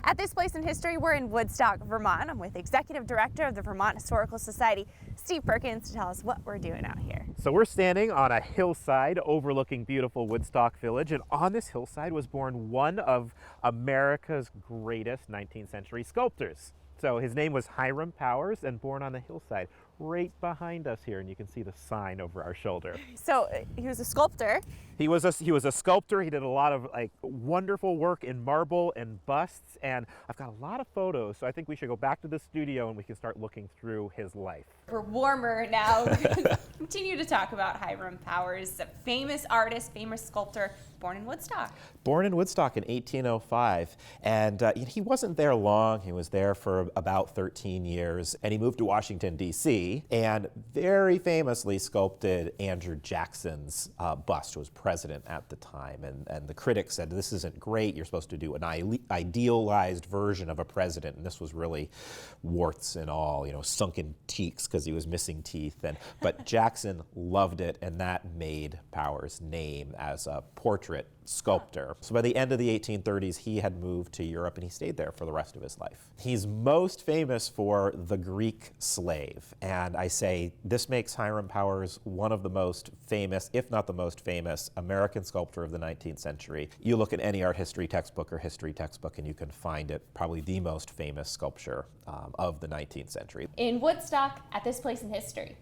At this place in history, we're in Woodstock, Vermont. I'm with Executive Director of the Vermont Historical Society, Steve Perkins, to tell us what we're doing out here. So we're standing on a hillside overlooking beautiful Woodstock Village, and on this hillside was born one of America's greatest 19th century sculptors. So his name was Hiram Powers, and born on the hillside right behind us here, and you can see the sign over our shoulder. So he was a sculptor. He was a sculptor. He did a lot of wonderful work in marble and busts, and I've got a lot of photos, so I think we should go back to the studio and we can start looking through his life. We're warmer now. We're gonna continue to talk about Hiram Powers, a famous artist, famous sculptor, born in Woodstock. Born in Woodstock in 1805, and he wasn't there long. He was there for about 13 years, and he moved to Washington, D.C., and very famously sculpted Andrew Jackson's bust, who was president at the time. And the critics said, this isn't great. You're supposed to do an idealized version of a president, and this was really warts and all, sunken cheeks because he was missing teeth. But Jackson loved it, and that made Powers' name as a portrait sculptor. So by the end of the 1830s, he had moved to Europe, and he stayed there for the rest of his life. He's most famous for the Greek slave, and I say this makes Hiram Powers one of the most famous, if not the most famous, American sculptor of the 19th century. You look at any art history textbook or history textbook, and you can find it probably the most famous sculpture of the 19th century. In Woodstock, at this place in history.